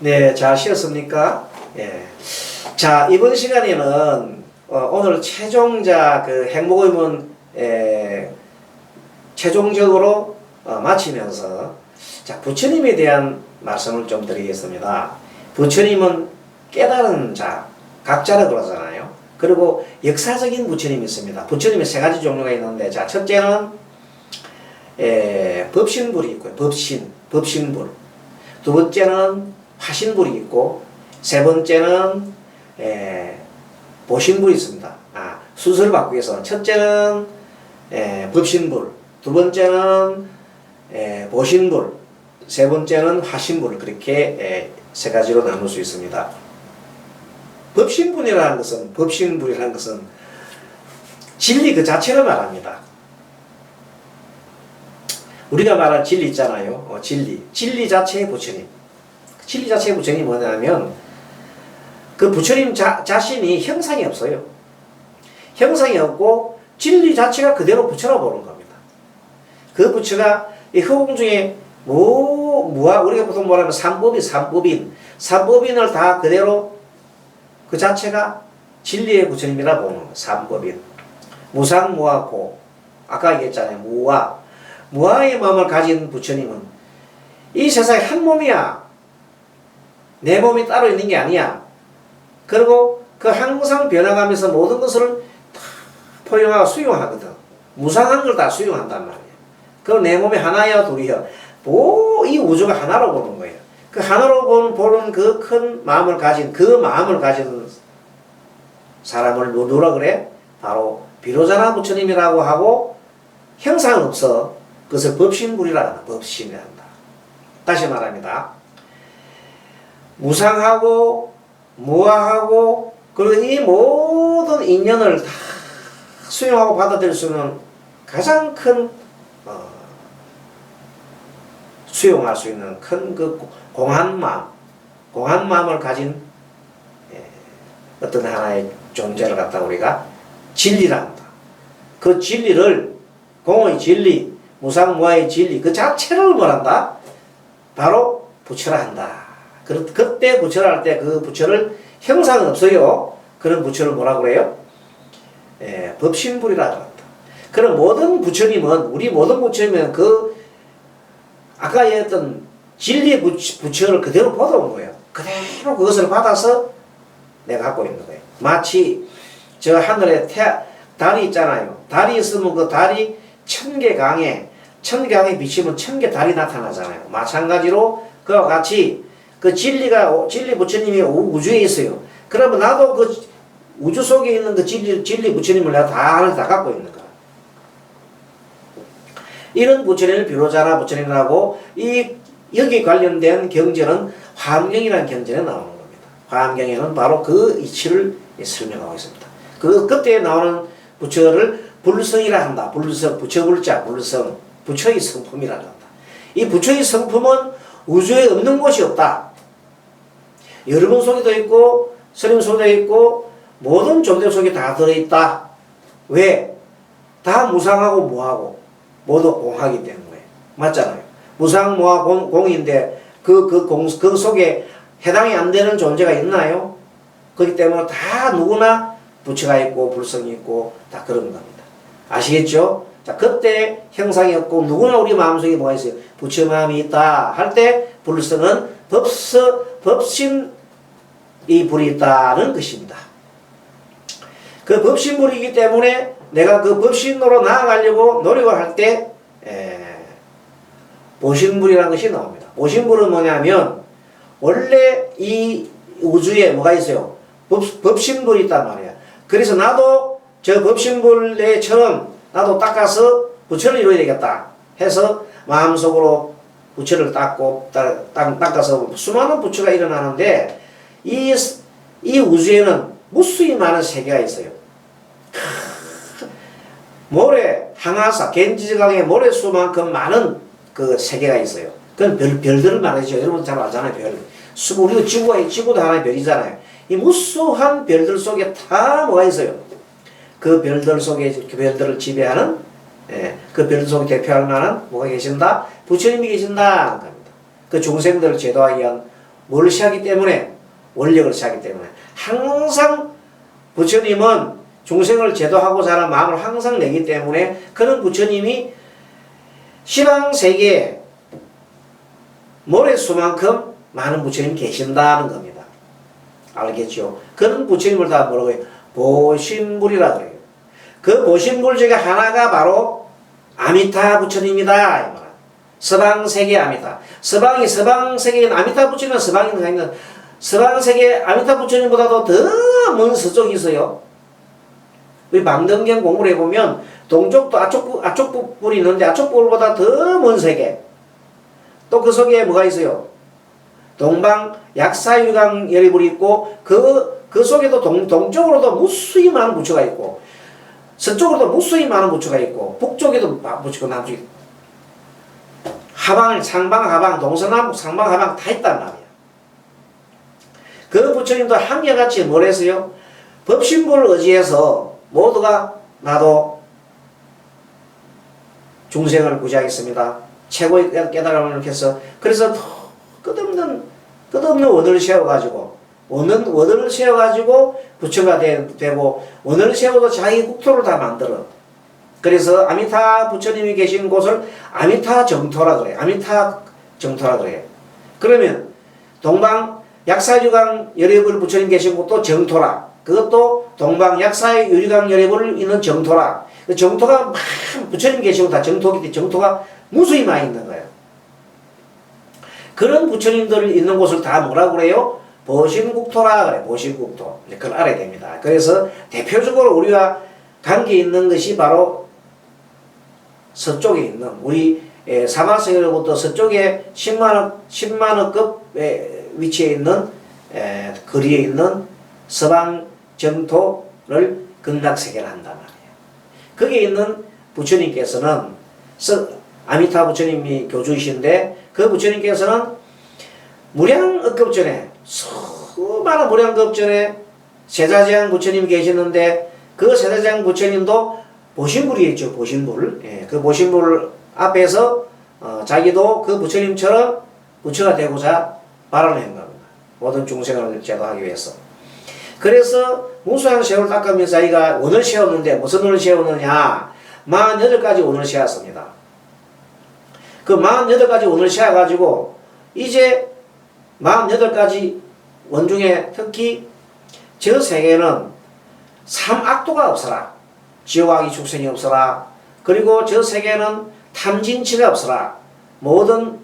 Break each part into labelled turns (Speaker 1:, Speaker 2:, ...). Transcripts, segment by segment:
Speaker 1: 네, 잘 쉬었습니까? 예. 자, 이번 시간에는 오늘 최종자 그 행복의문 최종적으로 마치면서 자, 부처님에 대한 말씀을 좀 드리겠습니다. 부처님은 깨달은 자, 각자라 그러잖아요. 그리고 역사적인 부처님이 있습니다. 부처님이 세 가지 종류가 있는데, 자, 첫째는 법신불이 있고요. 법신불. 두 번째는 화신불이 있고, 세 번째는 보신불이 있습니다. 순서를 바꾸겠어. 첫째는 법신불, 두 번째는 보신불, 세 번째는 화신불. 그렇게 세 가지로 나눌 수 있습니다. 법신불이라는 것은 진리 그 자체를 말합니다. 우리가 말할 진리 있잖아요. 진리 자체의 부처님. 진리 자체의 부처님이 뭐냐면 그 부처님 자신이 형상이 없어요. 형상이 없고 진리 자체가 그대로 부처라 보는 겁니다. 그 부처가 이 허공 중에 우리가 보통 뭐라면 삼법인을 다 그대로 그 자체가 진리의 부처님이라 보는 거예요. 삼법인. 무상무하고 아까 얘기했잖아요. 무아의 마음을 가진 부처님은 이 세상에 한 몸이야. 내 몸이 따로 있는 게 아니야. 그리고 그 항상 변화가면서 모든 것을 다 포용하고 수용하거든. 무상한 걸 다 수용한단 말이야. 그럼 내 몸이 하나야 둘이야. 이 우주가 하나로 보는 거예요. 그 하나로 보는 그 큰 마음을 가진 사람을 누구라 그래? 바로 비로자나 부처님이라고 하고 형상은 없어. 그것을 법신불이라 한다. 법신이라 한다. 다시 말합니다. 무상하고 무아하고 그리고 이 모든 인연을 다 수용하고 받아들일 수 있는 가장 큰 수용할 수 있는 큰 그 공한 마음을 가진 어떤 하나의 존재를 갖다 우리가 진리라 한다. 그 진리를 공의 진리, 무상무아의 진리 그 자체를 뭐란다? 바로 부처라 한다. 그때 부처를 할 때 그 부처를 형상은 없어요. 그런 부처를 뭐라 그래요? 법신불이라고 한다. 그럼 우리 모든 부처님은 아까 얘기했던 진리의 부처를 그대로 받아온 거예요. 그대로 그것을 받아서 내가 갖고 있는 거예요. 마치 저 하늘에 달이 있잖아요. 달이 있으면 그 달이 1000개 강에 비치면 1000개 달이 나타나잖아요. 마찬가지로 그와 같이 그 진리 부처님이 우주에 있어요. 그러면 나도 그 우주 속에 있는 그 진리 부처님을 내가 다 갖고 있는 거야. 이런 부처님을 비로자나 부처님이라고 여기 관련된 경전은 화엄경이라는 경전에 나오는 겁니다. 화엄경에는 바로 그 이치를 설명하고 있습니다. 그때 나오는 부처를 불성이라 한다. 부처불자, 부처의 성품이라 한다. 이 부처의 성품은 우주에 없는 곳이 없다. 여러분 속에도 있고 스님 속에도 있고 모든 존재 속에 다 들어있다. 왜? 다 무상하고 무하고 모두 공하기 때문에. 맞잖아요. 무상, 무하, 공인데 그 속에 해당이 안 되는 존재가 있나요? 그렇기 때문에 다 누구나 부처가 있고 불성이 있고 다 그런 겁니다. 아시겠죠? 자, 그때 형상이 없고 누구나 우리 마음속에 뭐가 있어요? 부처 마음이 있다 할 때 불성은 법신이 불이 있다는 것입니다. 그 법신불이기 때문에 내가 그 법신으로 나아가려고 노력을 할 때 보신불이라는 것이 나옵니다. 보신불은 뭐냐면 원래 이 우주에 뭐가 있어요? 법신불이 있단 말이야. 그래서 나도 저 법신불에처럼 나도 닦아서 부처를 이루어야 되겠다 해서 마음속으로 부처를 닦아서 수많은 부처가 일어나는데 이 우주에는 무수히 많은 세계가 있어요. 모래, 항아사, 겐지강의 모래수만큼 많은 그 세계가 있어요. 그건 별들을 말하죠. 여러분 잘 알잖아요. 우리도 지구도 하나의 별이잖아요. 이 무수한 별들 속에 다 뭐가 있어요? 그 별들 속에 그 별들을 지배하는 그 별들 속에 대표할 만한 뭐가 계신다? 부처님이 계신다. 그 중생들을 제도하기 위한 뭘 시하기 때문에? 원력을 시하기 때문에. 항상 부처님은 중생을 제도하고자 하는 마음을 항상 내기 때문에 그런 부처님이 시방세계에 모래수만큼 많은 부처님이 계신다는 겁니다. 알겠죠? 그런 부처님을 다 뭐라고 해요? 보신불이라고 해요. 그 보신불 중에 하나가 바로 아미타 부처님이다. 서방세계 아미타. 서방세계인 아미타 부처님은 서방세계 아미타 부처님보다도 더 먼 서쪽이 있어요. 우리 망등경 공부를 해보면 동쪽도 아쪽 불이 있는데 아쪽 불보다 더 먼 세계. 또 그 속에 뭐가 있어요? 동방 약사유강 열애불이 있고 그 속에도 동쪽으로도 무수히 많은 부처가 있고 서쪽으로도 무수히 많은 부처가 있고 북쪽에도 부처가 남쪽에 하방, 상방, 하방, 동서남북, 상방, 하방 다 있단 말이야. 그 부처님도 한결같이 뭘 했어요? 법신부를 의지해서 모두가 나도 중생을 구제하겠습니다. 최고의 깨달음을 이렇게 해서 그래서 끝없는 원을 세워가지고 원을 세워가지고 부처가 되고 원을 세워도 자기 국토를 다 만들어. 그래서 아미타 부처님이 계신 곳을 아미타 정토라 그래. 아미타 정토라 그래. 그러면 동방 약사유강 열애불 부처님 계신 곳도 정토라. 그것도 동방 약사유강 열애불 있는 정토라. 그 정토가 막 부처님 계신 곳 다 정토기 때문에 정토가 무수히 많이 있는 거예요. 그런 부처님들 있는 곳을 다 뭐라고 그래요? 보신국토라 그래. 보신국토. 그걸 알아야 됩니다. 그래서 대표적으로 우리와 관계 있는 것이 바로 서쪽에 있는 우리 사마세계로부터 서쪽에 10만원급 위치에 있는 거리에 있는 서방 정토를 극락세계라 한단 말이에요. 거기에 있는 부처님께서는 아미타 부처님이 교주이신데 그 부처님께서는 무량억급 전에 수많은 무량급 전에 세자재앙 부처님이 계시는데 그 세자재앙 부처님도 보신불이 있죠. 보신불. 그 보신불 앞에서 자기도 그 부처님처럼 부처가 되고자 발언을 한 겁니다. 모든 중생을 제도하기 위해서. 그래서 무수한 세월 닦으면서 자기가 원을 세웠는데 무슨 원을 세웠느냐? 48가지 원을 세웠습니다. 그 48가지 원을 세워가지고 이제 48가지 원 중에 특히 저 세계는 삼악도가 없어라. 지옥악이 축생이 없어라. 그리고 저 세계는 탐진치가 없어라. 모든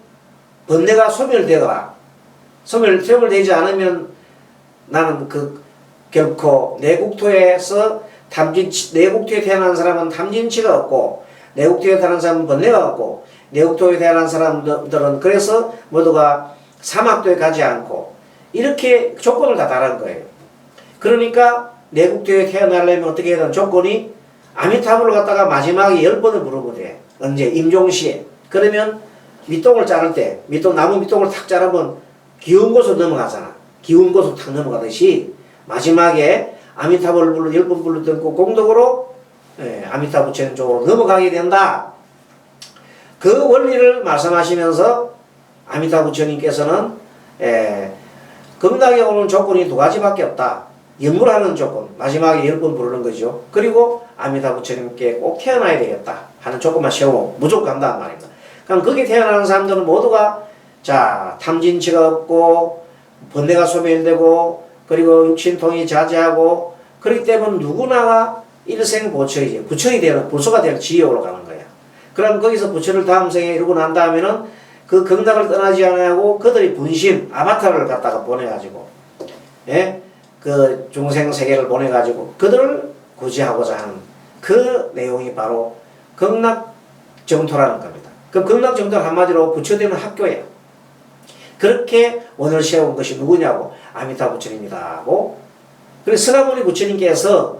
Speaker 1: 번뇌가 소멸되거라. 소멸되지 않으면 나는 결코 내 국토에서 내 국토에 태어난 사람은 탐진치가 없고 내 국토에 태어난 사람은 번뇌가 없고 내 국토에 태어난 사람들은 그래서 모두가 사막도에 가지 않고 이렇게 조건을 다 달한 거예요. 그러니까 내 국토에 태어나려면 어떻게 해야 되는 조건이 아미타불을 갖다가 마지막에 10번을 부르면 돼. 언제? 임종시에. 그러면 밑동을 자를 때 나무 밑동을 탁 자르면 기운 곳으로 넘어가잖아. 기운 곳으로 탁 넘어가듯이 마지막에 아미타불을 10번 불러듣고 공덕으로 아미타 부처님 쪽으로 넘어가게 된다. 그 원리를 말씀하시면서 아미타 부처님께서는 극락에 오는 조건이 2가지밖에 없다. 연물하는 조건, 마지막에 10번 부르는 거죠. 그리고 아미타 부처님께 꼭 태어나야 되겠다 하는 조건만 세우고 무조건 간다는 말입니다. 그럼 거기 태어나는 사람들은 모두가 탐진치가 없고 번뇌가 소멸되고 그리고 육신통이 자제하고 그렇기 때문에 누구나가 일생보처이지 부처이 되는 부처가 되는 지혜로 가는 거야. 그럼 거기서 부처를 다음 생에 이루고 난 다음에는 그 극락을 떠나지 않고 그들이 분신 아바타를 갖다가 보내가지고 그 중생 세계를 보내가지고 그들을 구제하고자 하는 그 내용이 바로 극락정토라는 겁니다. 그 극락정토는 한마디로 부처되는 학교예요. 그렇게 원을 세운 것이 누구냐고 아미타 부처님이다고. 그래서 스가모니 부처님께서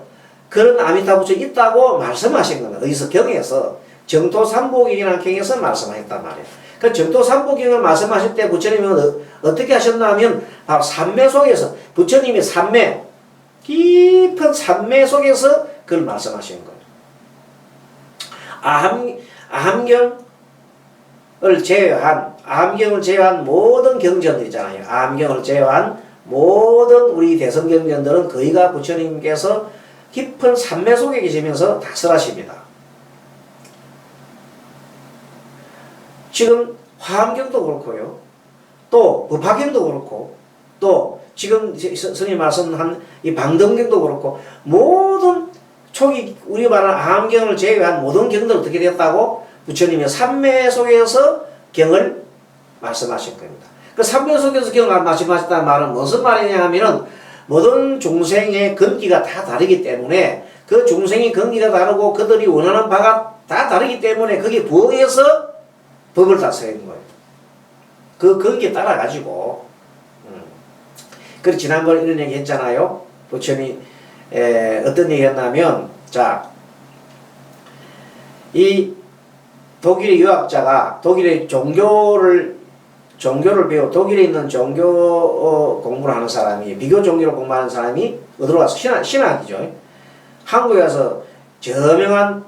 Speaker 1: 그런 아미타 부처 있다고 말씀하신 겁니다. 어디서 경에서 정토삼보경이라는 경에서 말씀하셨단 말이에요. 그 정토삼보경을 말씀하실 때 부처님은 어떻게 하셨나 하면 바로 삼매 속에서 부처님이 깊은 삼매 속에서 그걸 말씀하시는 거예요. 아함경을 제외한 암경을 제외한 모든 경전들 있잖아요. 암경을 제외한 모든 우리 대성 경전들은 거의가 부처님께서 깊은 산매 속에 계시면서 다 설하십니다. 지금 화엄경도 그렇고요. 또 법화경도 그렇고 또 지금 스님 말씀한 이 방등경도 그렇고 모든 초기 우리 말하는 암경을 제외한 모든 경들은 어떻게 되었다고? 부처님의 삼매 속에서 경을 말씀하신 겁니다. 그 삼매 속에서 경을 말씀하셨다는 말은 무슨 말이냐 하면은 모든 중생의根기가 다 다르기 때문에 그 중생의根기가 다르고 그들이 원하는 바가 다 다르기 때문에 거기에 부어서 법을 다 세우는 거예요. 그根기에 따라 가지고 그리고 지난번에 이런 얘기 했잖아요. 부처님 어떤 얘기 했냐면 자, 이 독일의 유학자가 독일의 종교를 배워 독일에 있는 종교 공부를 하는 사람이 비교 종교를 공부하는 사람이 어디로 가서 신학이죠. 한국에 와서 저명한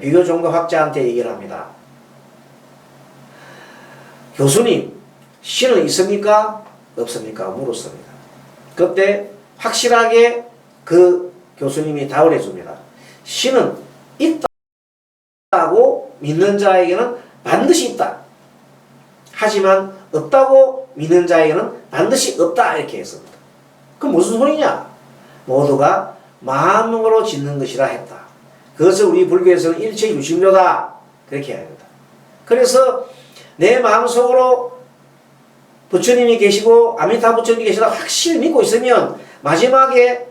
Speaker 1: 비교 종교 학자한테 얘기를 합니다. 교수님, 신은 있습니까? 없습니까? 물었습니다. 그때 확실하게 그 교수님이 답을 해줍니다. 신은 있다고 믿는 자에게는 반드시 있다. 하지만 없다고 믿는 자에게는 반드시 없다. 이렇게 했습니다. 그럼 무슨 소리냐? 모두가 마음으로 짓는 것이라 했다. 그것을 우리 불교에서는 일체유심조다. 그렇게 합니다. 그래서 내 마음속으로 부처님이 계시고 아미타 부처님이 계시다 확실히 믿고 있으면 마지막에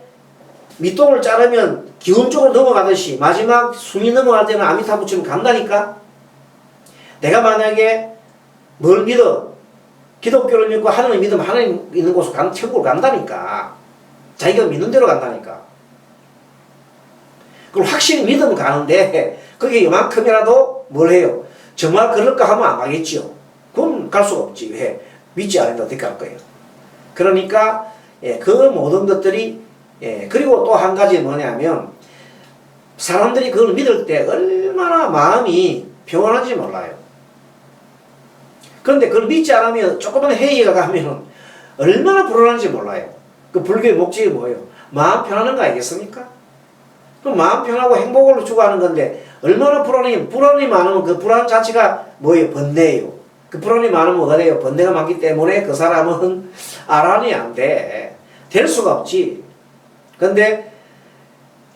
Speaker 1: 밑동을 자르면 기운 쪽으로 넘어가듯이 마지막 숨이 넘어갈 때는 아미타 부처님 간다니까. 내가 만약에 뭘 믿어? 기독교를 믿고 하나님 믿으면 하나님 있는 곳으로 천국을 간다니까. 자기가 믿는 대로 간다니까. 그걸 확실히 믿으면 가는데 그게 요만큼이라도 뭘 해요? 정말 그럴까 하면 안 가겠지요. 그럼 갈 수가 없지. 왜? 믿지 않는다 어떻게 갈 거예요. 그러니까 그 모든 것들이 그리고 또 한 가지 뭐냐면 사람들이 그걸 믿을 때 얼마나 마음이 평온한지 몰라요. 그런데 그걸 믿지 않으면 조금만 회의가 가면 얼마나 불안한지 몰라요. 그 불교의 목적이 뭐예요? 마음 편하는 거 아니겠습니까? 그럼 마음 편하고 행복을 추구하는 건데 얼마나 불안이 많으면 그 불안 자체가 뭐예요? 번뇌예요. 그 불안이 많으면 뭐가 돼요? 번뇌가 많기 때문에 그 사람은 아란이 안 돼. 될 수가 없지. 근데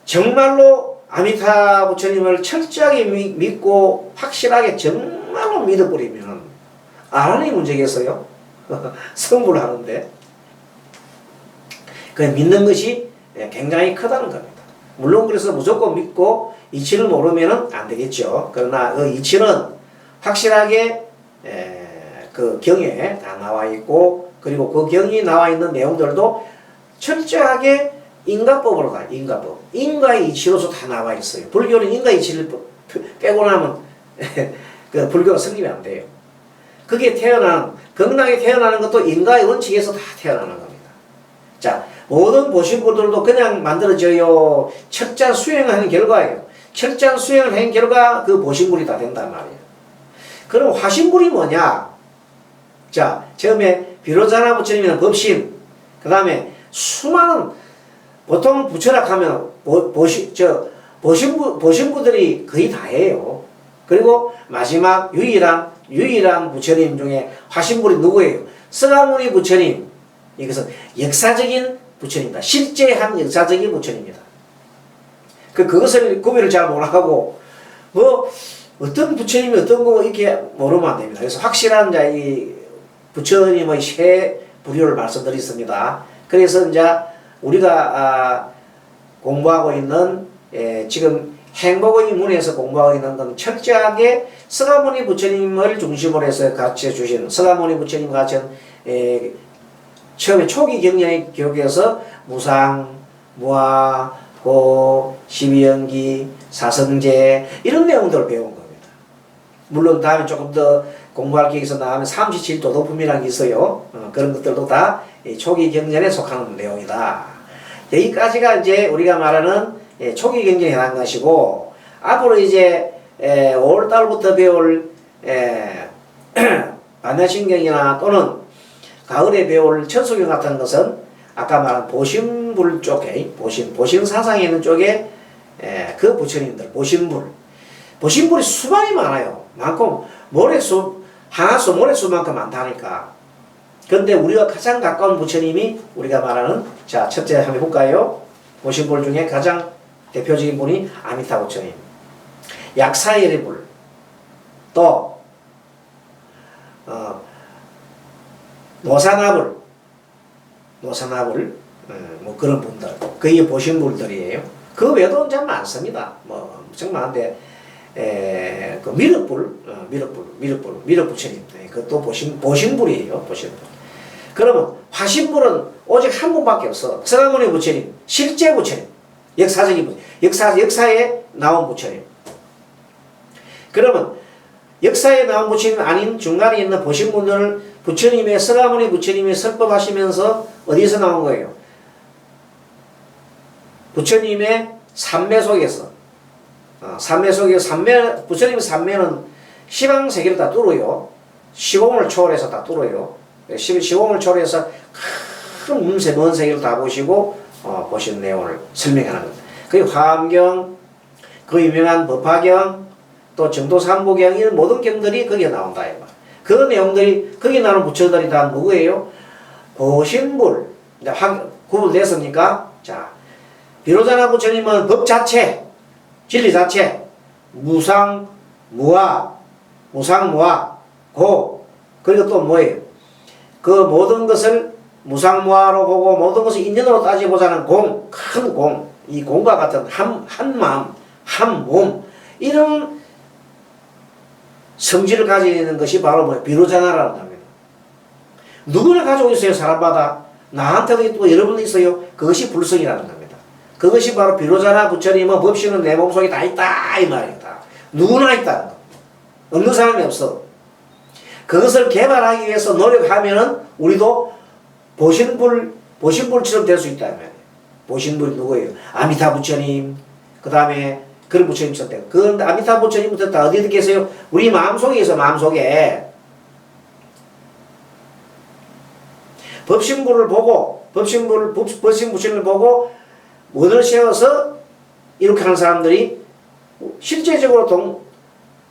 Speaker 1: 정말로 아미타 부처님을 철저하게 믿고 확실하게 정말로 믿어버리면 아란이 문제겠어요? 성불을 하는데 그 믿는 것이 굉장히 크다는 겁니다. 물론 그래서 무조건 믿고 이치를 모르면 안 되겠죠. 그러나 그 이치는 확실하게 그 경에 다 나와 있고 그리고 그 경이 나와 있는 내용들도 철저하게 인가법으로 다 인가법. 인가의 이치로서 다 나와 있어요. 불교는 인가 이치를 빼고 나면 그 불교가 성립이 안 돼요. 그게 건강하게 태어나는 것도 인가의 원칙에서 다 태어나는 겁니다. 자, 모든 보신부들도 그냥 만들어져요. 철저한 수행을 하는 결과예요. 철저한 수행을 한 결과 그 보신불이 다 된단 말이에요. 그럼 화신불이 뭐냐? 자, 처음에 비로자나 부처님이나 법신, 그 다음에 수많은 보통 부처락하면 보신부들이 거의 다예요. 그리고 마지막 유일한 부처님 중에 화신불이 누구예요? 서가모니 부처님. 이것은 역사적인 부처님이다. 실제한 역사적인 부처님이다. 그것을 구별을 잘 못하고 어떤 부처님이 어떤 거 이렇게 모르면 안 됩니다. 그래서 확실한 이 부처님의 세 부류를 말씀드렸습니다. 그래서 이제 우리가 공부하고 있는 지금 행복의 문에서 공부하고 있는 건 철저하게 서가모니 부처님을 중심으로 해서 가르쳐 주신 서가모니 부처님 가르친 처음에 초기 경전의 기록에서 무상, 무아, 고, 십이연기, 사성제 이런 내용들을 배운 겁니다. 물론 다음에 조금 더 공부할 게 있어 나가면 삼시칠도도품이라는 게 있어요. 그런 것들도 다 초기 경전에 속하는 내용이다. 여기까지가 이제 우리가 말하는 초기 경전에 해당한 것이고 앞으로 이제 5월달부터 배울 반야신경이나 또는 가을에 배울 천수경 같은 것은 아까 말한 보신불 쪽에 보신 사상에 있는 쪽에 그 부처님들 보신불이 수많이 많아요. 많고 모래수 하나수 모래수만큼 많다니까. 근데 우리가 가장 가까운 부처님이 우리가 말하는 자 첫째 한번 해볼까요? 보신불 중에 가장 대표적인 분이 아미타 부처님, 약사열의 불, 또 노사나불 뭐 그런 분들 그게 보신불들이에요. 그 외에도 참 많습니다. 뭐 정말 많은데 그 미륵불 부처님 그것도 보신불이에요. 보신불. 그러면 화신불은 오직 한 분밖에 없어. 서가모니 부처님, 실제 부처님, 역사적인 부처님, 역사에 나온 부처님. 그러면 역사에 나온 부처님 아닌 중간에 있는 보신분들을 부처님의 서가모니 부처님이 설법하시면서 어디서 나온 거예요? 부처님의 삼매 속에서 부처님의 삼매는 시방세계를 다 뚫어요. 시공을 초월해서 다 뚫어요. 시공을 초월해서 큰 먼 세계를 다 보시고 보신 내용을 설명하는 겁니다. 그 화엄경, 그 유명한 법화경, 또 정도삼부경 이런 모든 경들이 거기에 나온다. 그 내용들이 거기 나오는 부처들이 다 누구예요? 보신불. 구분됐습니까? 자, 비로자나 부처님은 법 자체, 진리 자체, 무상무화, 그리고 또 뭐예요? 그 모든 것을 무상무화로 보고 모든 것을 인연으로 따져보자는 큰 공, 이 공과 같은 한 마음, 한 몸, 이런 성질을 가지는 것이 바로 뭐예요? 비로자나라는 겁니다. 누구나 가지고 있어요, 사람마다. 나한테도 또 여러분도 있어요. 그것이 불성이라는 겁니다. 그것이 바로 비로자나 부처님은 법신은 내 몸속에 다 있다, 이 말입니다. 누구나 있다는 겁니다. 없는 사람이 없어. 그것을 개발하기 위해서 노력하면은 우리도 보신불처럼 될 수 있다는 말이에요. 보신불이 누구예요? 아미타 부처님, 그 다음에 그런 부처님 있었대요. 그 아미타 부처님부터 다 어디 계세요? 우리 마음속에 있어, 마음속에. 법신불을 보고, 법신 부처님을 보고, 원을 세워서 이렇게 하는 사람들이 실제적으로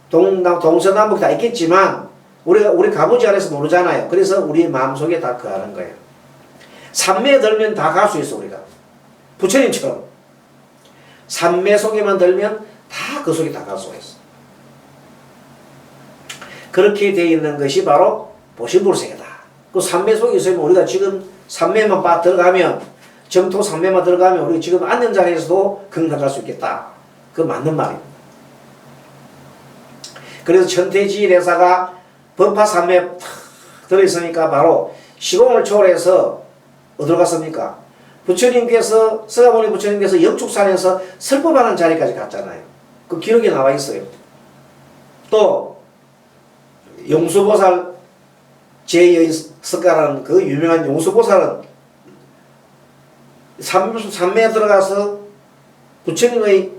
Speaker 1: 동서남북 다 있겠지만, 우리 가보지 않아서 모르잖아요. 그래서 우리 마음속에 다 거하는 거예요. 삼매에 들면 다 갈 수 있어, 우리가. 부처님처럼. 삼매 속에만 들면 다 그 속에 다 갈 수가 있어. 그렇게 되어 있는 것이 바로 보신불세계다. 그 삼매 속에 있으면 우리가 지금 삼매만 들어가면, 정토 삼매만 들어가면 우리 지금 앉는 자리에서도 건강할 수 있겠다. 그 맞는 말입니다. 그래서 천태지 대사가 법화 삼매 들어있으니까 바로 시공을 초월해서 어디로 갔습니까? 부처님께서, 서가모니 부처님께서 영축산에서 설법하는 자리까지 갔잖아요. 그 기록에 나와 있어요. 또 용수보살 제여석가라는 그 유명한 용수보살은 삼매에 들어가서 부처님의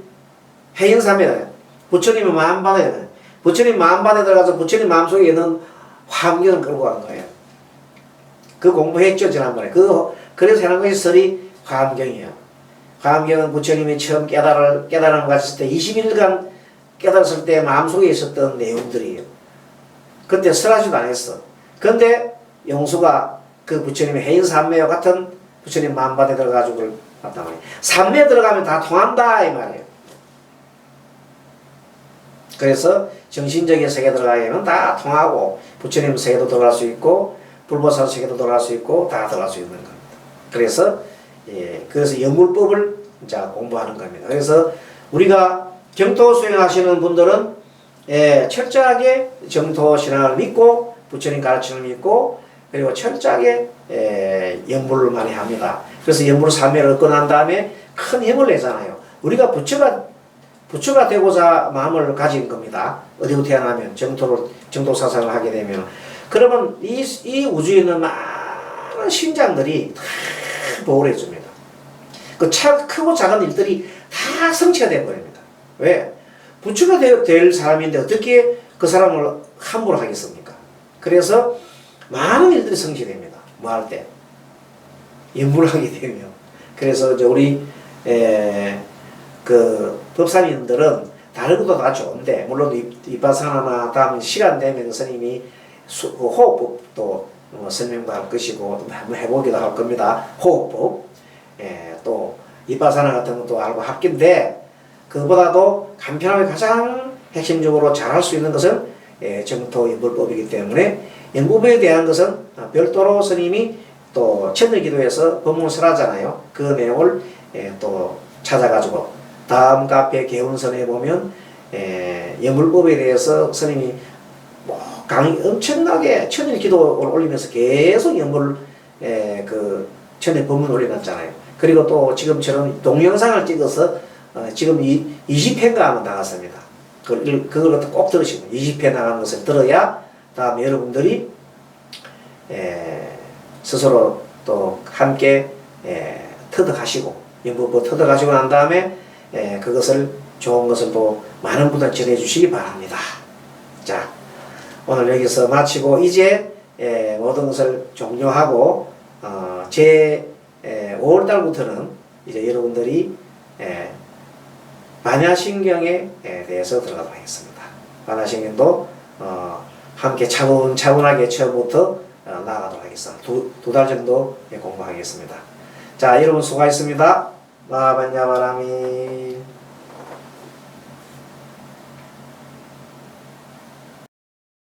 Speaker 1: 해인삼매에 부처님의 마음반에 부처님 마음반에 들어가서 부처님 마음속에 있는 화엄경을 끌고 간 거예요. 그 공부했죠, 지난번에. 그래서 하는 것이 설이 화엄경이에요. 화엄경은 부처님이 처음 깨달음을 가졌을 때 21일간 깨달았을 때 마음속에 있었던 내용들이에요. 그때 설하지도 않았어. 근데 용수가 그 부처님의 해인삼매와 같은 부처님 마음반에 들어가지고 그걸 봤단 말이에요. 삼매에 들어가면 다 통한다, 이 말이에요. 그래서 정신적인 세계에 들어가면 다 통하고 부처님 세계도 들어갈 수 있고 불보살 세계도 들어갈 수 있고 다 들어갈 수 있는 겁니다. 그래서 그래서 영물법을 자 공부하는 겁니다. 그래서 우리가 정토 수행하시는 분들은 철저하게 정토 신앙을 믿고 부처님 가르침을 믿고 그리고 철저하게 영물을 많이 합니다. 그래서 영물 삼매를 얻고 난 다음에 큰 힘을 내잖아요. 우리가 부처가 되고자 마음을 가진 겁니다. 어디로 태어나면 정토 사상을 하게 되면 그러면 이 우주에 있는 많은 신장들이 다 보호를 해줍니다. 그 크고 작은 일들이 다 성취가 되어버립니다. 왜? 부처가 될 사람인데 어떻게 그 사람을 함부로 하겠습니까? 그래서 많은 일들이 성취됩니다. 뭐 할 때? 연불하게 되면. 그래서 이제 우리 그 법사님들은 다른 것도 다 좋은데, 물론 이빠사나나 다음 시간 되면 스님이 호흡법도 설명도 할 것이고 한번 해보기도 할 겁니다. 호흡법. 또 이빠사나 같은 것도 알고 합긴데, 그보다도 간편하게 가장 핵심적으로 잘할 수 있는 것은 정토 연불법이기 때문에, 연불법에 대한 것은 별도로 스님이 또 천일기도에서 법문을 하잖아요. 그 내용을 또 찾아가지고 다음 카페 개운선에 보면 연불법에 대해서 스님이 뭐 강의 엄청나게 천일기도를 올리면서 계속 연불 그 천일 법문 올려놨잖아요. 그리고 또 지금처럼 동영상을 찍어서 지금 20회가 아마 나갔습니다. 그걸 꼭 들으시고 20회 나가는 것을 들어야 다음에 여러분들이 스스로 또 함께 터득하시고 연불법 터득하시고 난 다음에 그것을 좋은 것을 또 많은 분들 전해주시기 바랍니다. 자, 오늘 여기서 마치고 이제 모든 것을 종료하고 제 5월달부터는 이제 여러분들이 반야신경에 대해서 들어가도록 하겠습니다. 반야신경도 함께 차분차분하게 처음부터 나아가도록 하겠습니다. 두 달 정도 공부하겠습니다. 자, 여러분 수고하셨습니다. 마반야바라미.